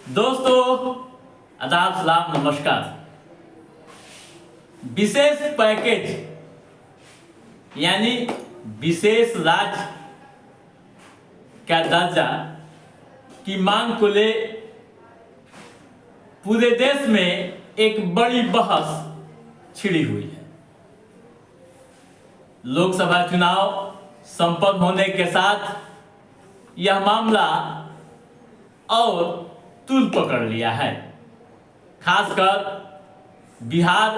दोस्तों आदाब सलाम नमस्कार। विशेष पैकेज यानी विशेष राज्य का दर्जा की मांग को ले पूरे देश में एक बड़ी बहस छिड़ी हुई है। लोकसभा चुनाव संपन्न होने के साथ यह मामला और तूल पकड़ लिया है। खासकर बिहार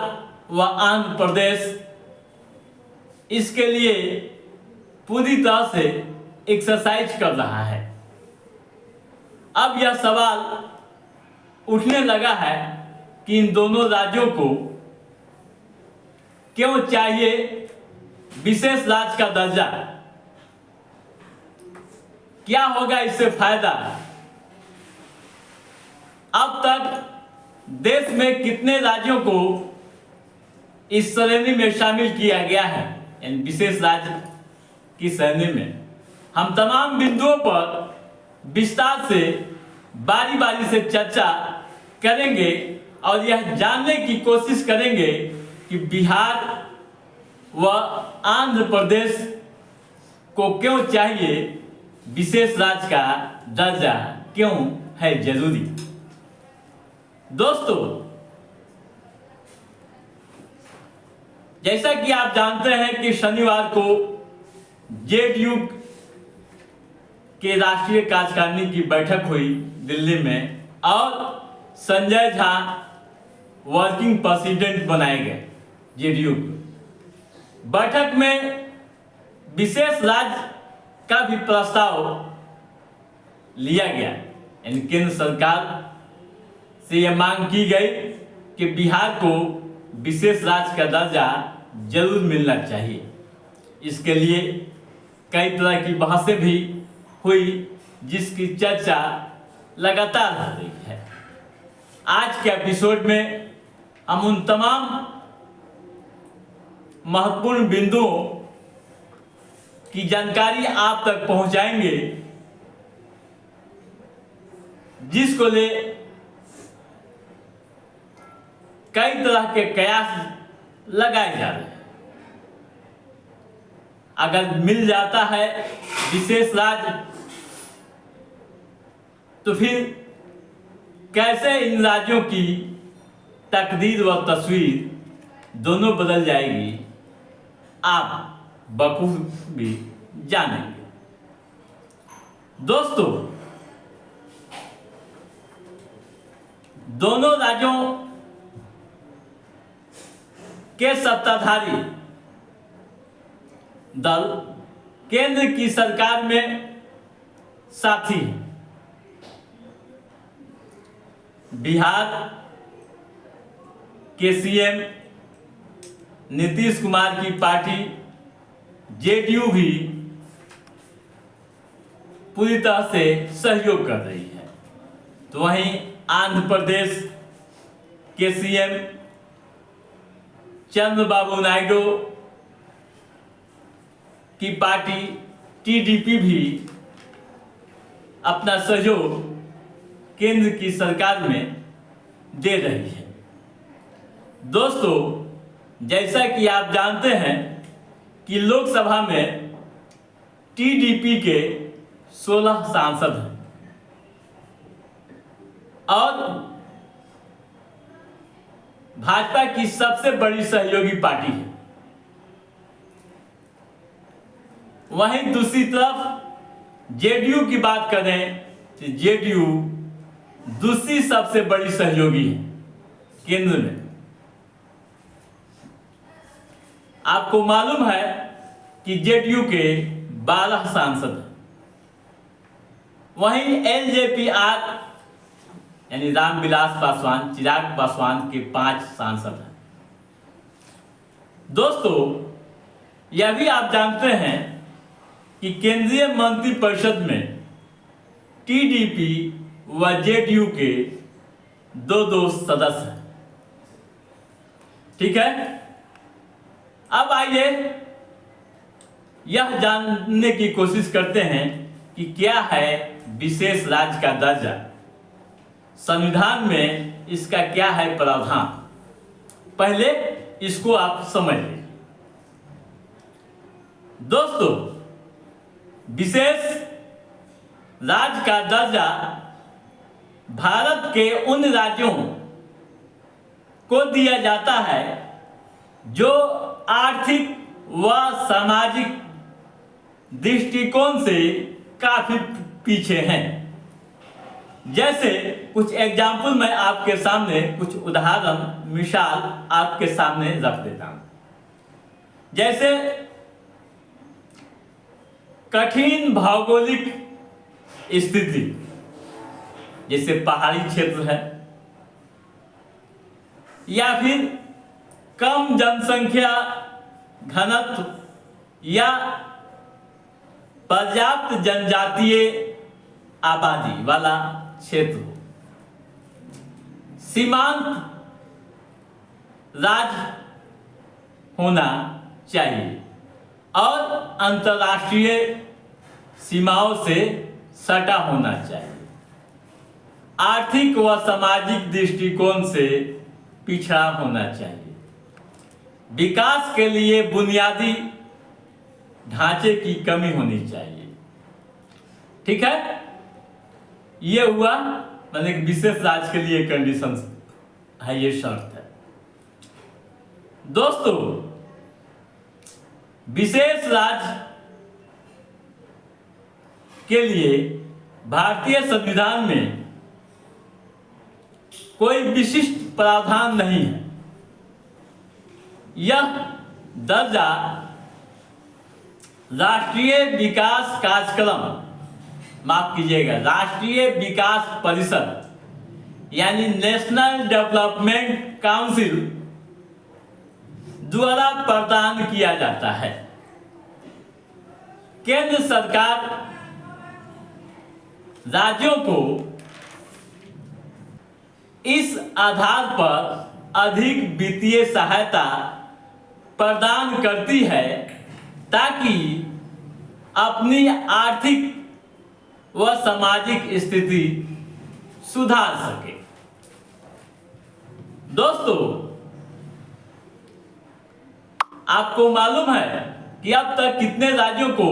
व आंध्र प्रदेश इसके लिए पूरी तरह से एक्सरसाइज कर रहा है। अब यह सवाल उठने लगा है कि इन दोनों राज्यों को क्यों चाहिए विशेष राज्य का दर्जा, क्या होगा इससे फायदा, अब तक देश में कितने राज्यों को इस श्रेणी में शामिल किया गया है, यानी विशेष राज्य की श्रेणी में। हम तमाम बिंदुओं पर विस्तार से बारी बारी से चर्चा करेंगे और यह जानने की कोशिश करेंगे कि बिहार व आंध्र प्रदेश को क्यों चाहिए विशेष राज्य का दर्जा, क्यों है जरूरी। दोस्तों, जैसा कि आप जानते हैं कि शनिवार को जेडीयू के राष्ट्रीय कार्यकारिणी की बैठक हुई दिल्ली में और संजय झा वर्किंग प्रेसिडेंट बनाए गए जेडीयू को। बैठक में विशेष राज्य का भी प्रस्ताव लिया गया, यानी केंद्र सरकार से यह मांग की गई कि बिहार को विशेष राज्य का दर्जा जरूर मिलना चाहिए। इसके लिए कई तरह की बहसें भी हुई, जिसकी चर्चा लगातार हो रही है। आज के एपिसोड में हम उन तमाम महत्वपूर्ण बिंदुओं की जानकारी आप तक पहुंचाएंगे जिसको ले कई तरह के कयास लगाए जा रहे हैं। अगर मिल जाता है विशेष राज्य तो फिर कैसे इन राज्यों की तकदीर व तस्वीर दोनों बदल जाएगी, आप बखूबी जानेंगे। दोस्तों, दोनों राज्यों के सत्ताधारी दल केंद्र की सरकार में साथी हैं। बिहार के सीएम नीतीश कुमार की पार्टी जेडीयू भी पूरी तरह से सहयोग कर रही है, तो वहीं आंध्र प्रदेश के सीएम चंद्रबाबू नायडू की पार्टी टीडीपी भी अपना सहयोग केंद्र की सरकार में दे रही है। दोस्तों, जैसा कि आप जानते हैं कि लोकसभा में टीडीपी के 16 सांसद हैं और भाजपा की सबसे बड़ी सहयोगी पार्टी है। वहीं दूसरी तरफ जेडीयू की बात करें तो जेडीयू दूसरी सबसे बड़ी सहयोगी है केंद्र में। आपको मालूम है कि जेडीयू के 12 सांसद हैं, वहीं एलजेपी-आर यानी रामविलास पासवान, चिराग पासवान के 5 सांसद हैं। दोस्तों, यह भी आप जानते हैं कि केंद्रीय मंत्रिपरिषद में टीडीपी व जेडीयू के 2 सदस्य हैं। ठीक है, अब आइए यह जानने की कोशिश करते हैं कि क्या है विशेष राज्य का दर्जा। संविधान में इसका क्या है प्रावधान, पहले इसको आप समझ लें। दोस्तों, विशेष राज्य का दर्जा भारत के उन राज्यों को दिया जाता है जो आर्थिक व सामाजिक दृष्टिकोण से काफी पीछे हैं। जैसे कुछ एग्जाम्पल मैं आपके सामने, कुछ उदाहरण मिसाल आपके सामने रख देता हूं। जैसे कठिन भौगोलिक स्थिति, जैसे पहाड़ी क्षेत्र है, या फिर कम जनसंख्या घनत्व या पर्याप्त जनजातीय आबादी वाला क्षेत्र हो, सीमांत राज्य होना चाहिए और अंतर्राष्ट्रीय सीमाओं से सटा होना चाहिए, आर्थिक व सामाजिक दृष्टिकोण से पिछड़ा होना चाहिए, विकास के लिए बुनियादी ढांचे की कमी होनी चाहिए। ठीक है, ये हुआ मतलब एक विशेष राज्य के लिए कंडीशन है, ये शर्त है। दोस्तों, विशेष राज्य के लिए भारतीय संविधान में कोई विशिष्ट प्रावधान नहीं है। यह दर्जा राष्ट्रीय विकास कार्यक्रम, माफ कीजिएगा, राष्ट्रीय विकास परिषद यानी नेशनल डेवलपमेंट काउंसिल द्वारा प्रदान किया जाता है। केंद्र सरकार राज्यों को इस आधार पर अधिक वित्तीय सहायता प्रदान करती है ताकि अपनी आर्थिक व सामाजिक स्थिति सुधार सके। दोस्तों, आपको मालूम है कि अब तक कितने राज्यों को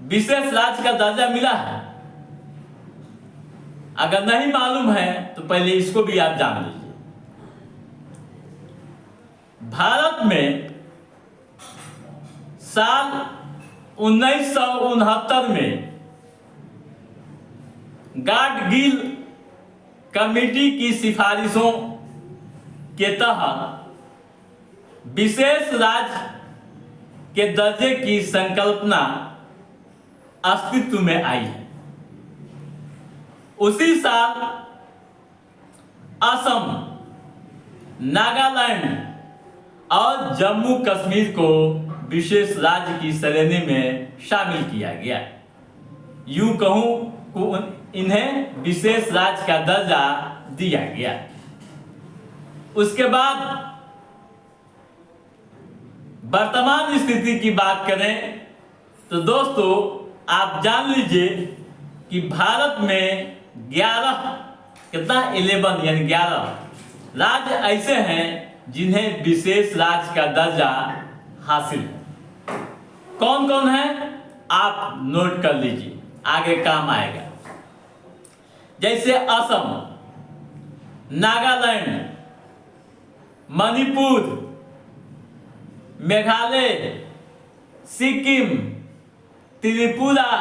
विशेष राज्य का दर्जा मिला है? अगर नहीं मालूम है तो पहले इसको भी आप जान लीजिए। भारत में साल 1969 में गाडगिल कमेटी की सिफारिशों के तहत विशेष राज्य के दर्जे की संकल्पना अस्तित्व में आई है। उसी साल असम, नागालैंड और जम्मू कश्मीर को विशेष राज्य की श्रेणी में शामिल किया गया। यूं कहूं को इन्हें विशेष राज्य का दर्जा दिया गया। उसके बाद वर्तमान स्थिति की बात करें तो दोस्तों, आप जान लीजिए कि भारत में 11 यानी 11 राज्य ऐसे हैं जिन्हें विशेष राज्य का दर्जा हासिल है। कौन कौन है आप नोट कर लीजिए, आगे काम आएगा। जैसे असम, नागालैंड, मणिपुर, मेघालय, सिक्किम, त्रिपुरा,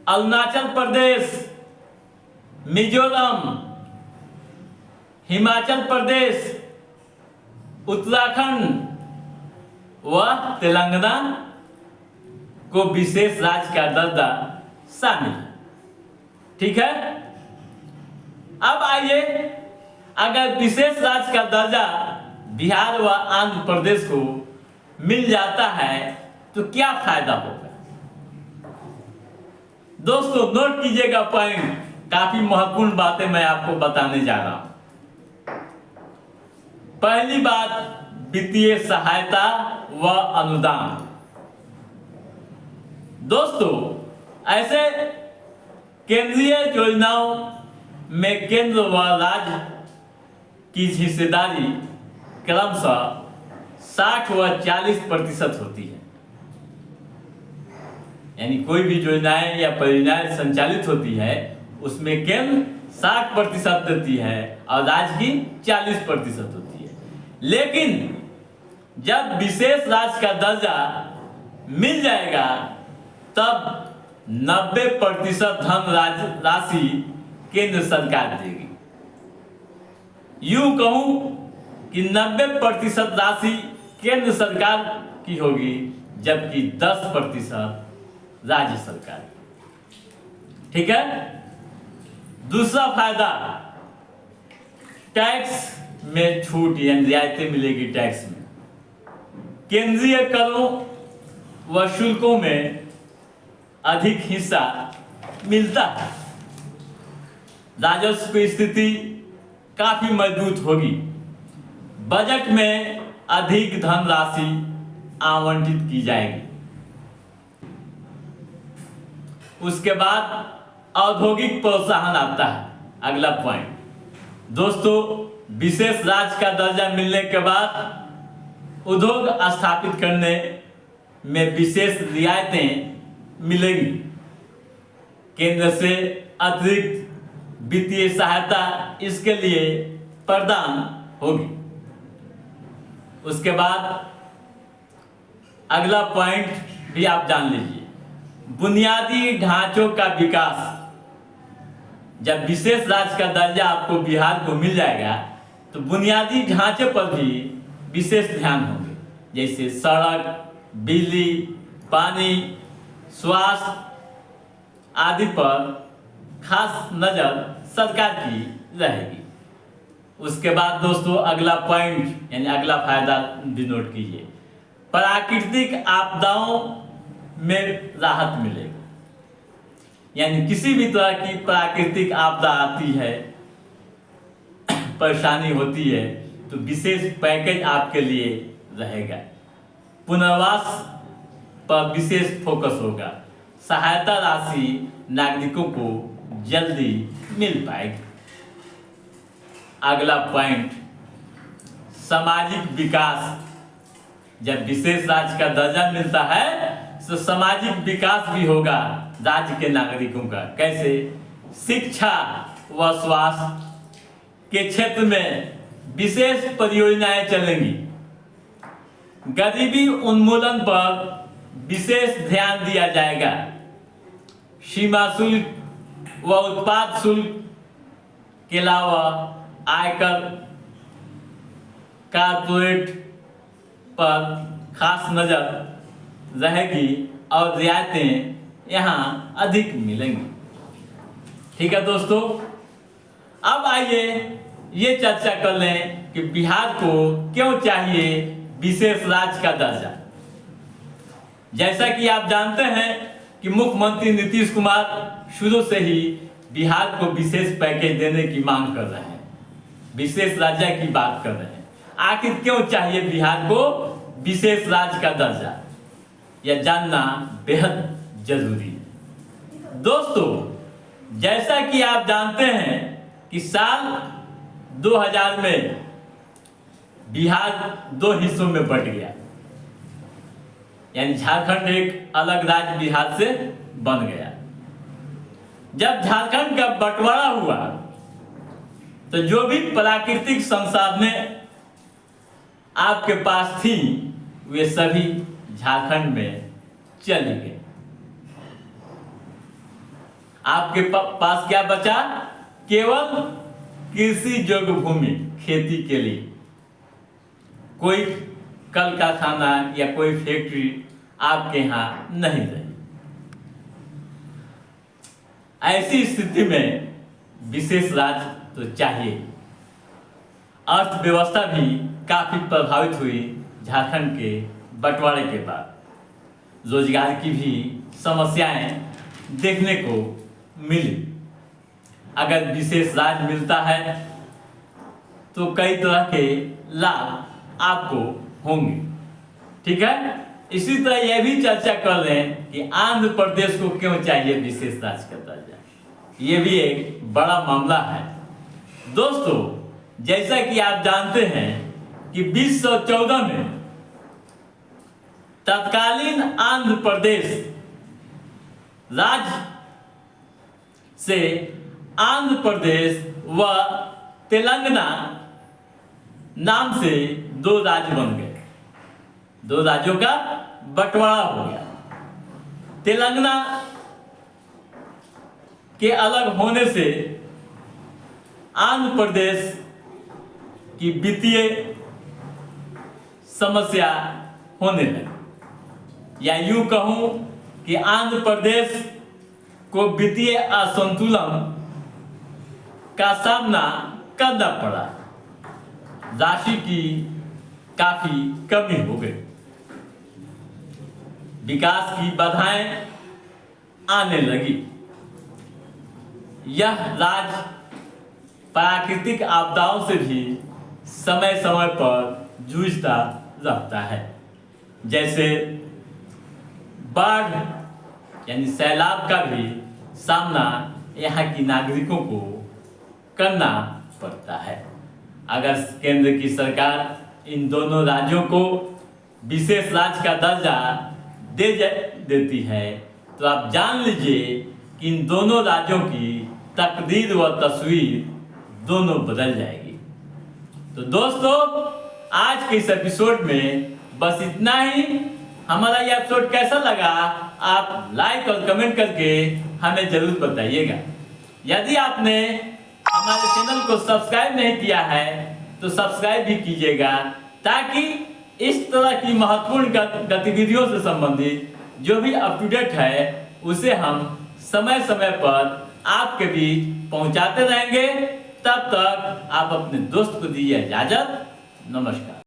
अरुणाचल प्रदेश, मिजोरम, हिमाचल प्रदेश, उत्तराखंड व तेलंगाना को विशेष राज्य का दर्जा शामिल है। ठीक है, अब आइए, अगर विशेष राज्य का दर्जा बिहार व आंध्र प्रदेश को मिल जाता है तो क्या फायदा होगा? दोस्तों, नोट कीजिएगा पॉइंट, काफी महत्वपूर्ण बातें मैं आपको बताने जा रहा हूं। पहली बात, वित्तीय सहायता व अनुदान। दोस्तों, ऐसे केंद्रीय योजनाओं में केंद्र व राज्य की हिस्सेदारी क्रमशः 60 व 40% होती है। यानी कोई भी योजनाएं या परियोजनाएं संचालित होती है उसमें केंद्र 60% देती है और राज्य की 40% होती है। लेकिन जब विशेष राज्य का दर्जा मिल जाएगा तब 90% धन राशि केंद्र सरकार देगी। यूं कहूं कि 90% राशि केंद्र सरकार की होगी जबकि 10% राज्य सरकार। ठीक है। दूसरा फायदा, टैक्स में छूट या रियायतें मिलेगी। टैक्स में केंद्रीय करों व शुल्कों में अधिक हिस्सा मिलता है। राजस्व की स्थिति काफी मजबूत होगी। बजट में अधिक धनराशि आवंटित की जाएगी। उसके बाद औद्योगिक प्रोत्साहन आता है, अगला पॉइंट। दोस्तों, विशेष राज्य का दर्जा मिलने के बाद उद्योग स्थापित करने में विशेष रियायतें मिलेंगी। केंद्र से अतिरिक्त वित्तीय सहायता इसके लिए प्रदान होगी। उसके बाद अगला पॉइंट भी आप जान लीजिए, बुनियादी ढांचों का विकास। जब विशेष राज्य का दर्जा आपको बिहार को मिल जाएगा तो बुनियादी ढांचे पर भी विशेष ध्यान होंगे, जैसे सड़क, बिजली, पानी, स्वास्थ्य आदि पर खास नजर सरकार की रहेगी। उसके बाद दोस्तों अगला पॉइंट यानी अगला फायदा भी नोट कीजिए, प्राकृतिक आपदाओं में राहत मिलेगी। यानी किसी भी तरह की प्राकृतिक आपदा आती है, परेशानी होती है, तो विशेष पैकेज आपके लिए रहेगा। पुनर्वास पर विशेष फोकस होगा। सहायता राशि नागरिकों को जल्दी मिल पाएगी। अगला पॉइंट, सामाजिक विकास। जब विशेष राज्य का दर्जा मिलता है तो सामाजिक विकास भी होगा राज्य के नागरिकों का। कैसे? शिक्षा व स्वास्थ्य के क्षेत्र में विशेष परियोजनाएं चलेंगी। गरीबी उन्मूलन पर विशेष ध्यान दिया जाएगा। सीमा शुल्क व उत्पाद शुल्क के अलावा आयकर, कॉर्पोरेट पर खास नजर रहेगी और रियायतें यहाँ अधिक मिलेंगी। ठीक है दोस्तों, अब आइए ये चर्चा कर लें कि बिहार को क्यों चाहिए विशेष राज्य का दर्जा। जैसा कि आप जानते हैं कि मुख्यमंत्री नीतीश कुमार शुरू से ही बिहार को विशेष पैकेज देने की मांग कर रहे हैं, विशेष राज्य की बात कर रहे हैं। आखिर क्यों चाहिए बिहार को विशेष राज्य का दर्जा, यह जानना बेहद जरूरी है। दोस्तों, जैसा कि आप जानते हैं कि साल 2000 में बिहार दो हिस्सों में बंट गया, यानी झारखंड एक अलग राज्य बिहार से बन गया। जब झारखंड का बंटवारा हुआ तो जो भी प्राकृतिक संसाधनें आपके पास थी वे सभी झारखंड में चली गई। आपके पास क्या बचा? केवल कृषि योग्य भूमि खेती के लिए। कोई कल कारखाना या कोई फैक्ट्री आपके यहां नहीं रही। ऐसी स्थिति में विशेष राज्य तो चाहिए। अर्थव्यवस्था भी काफी प्रभावित हुई झारखंड के बंटवारे के बाद। रोजगार की भी समस्याएं देखने को मिली। अगर विशेष राज्य मिलता है तो कई तरह के लाभ आपको होंगे। ठीक है, इसी तरह यह भी चर्चा कर रहे हैं कि आंध्र प्रदेश को क्यों चाहिए विशेष राज्य का दर्जा। ये भी एक बड़ा मामला है। दोस्तों, जैसा कि आप जानते हैं कि 2014 में तत्कालीन आंध्र प्रदेश राज्य से आंध्र प्रदेश व तेलंगाना नाम से दो राज्य बन गए। दो राज्यों का बंटवारा हो गया। तेलंगाना के अलग होने से आंध्र प्रदेश की वित्तीय समस्या होने लगी, या यूं कहूं कि आंध्र प्रदेश को वित्तीय असंतुलन का सामना करना पड़ा। राशि की काफी कमी हो गई, विकास की बाधाएं आने लगी। यह राज्य प्राकृतिक आपदाओं से भी समय समय पर जूझता रहता है, जैसे बाढ़ यानी सैलाब का भी सामना यहाँ की नागरिकों को करना पड़ता है। अगर केंद्र की सरकार इन दोनों राज्यों को विशेष राज्य का दर्जा देती है तो आप जान लीजिए कि इन दोनों राज्यों की तकदीर व तस्वीर दोनों बदल जाएगी। तो दोस्तों, आज के इस एपिसोड में बस इतना ही। हमारा यह एपिसोड कैसा लगा आप लाइक और कमेंट करके हमें जरूर बताइएगा। यदि आपने हमारे चैनल को सब्सक्राइब नहीं किया है तो सब्सक्राइब भी कीजिएगा, ताकि इस तरह की महत्वपूर्ण गतिविधियों से संबंधित जो भी अप टू डेट है उसे हम समय समय पर आपके बीच पहुंचाते रहेंगे। तब तक आप अपने दोस्त को दीजिए इजाजत। नमस्कार।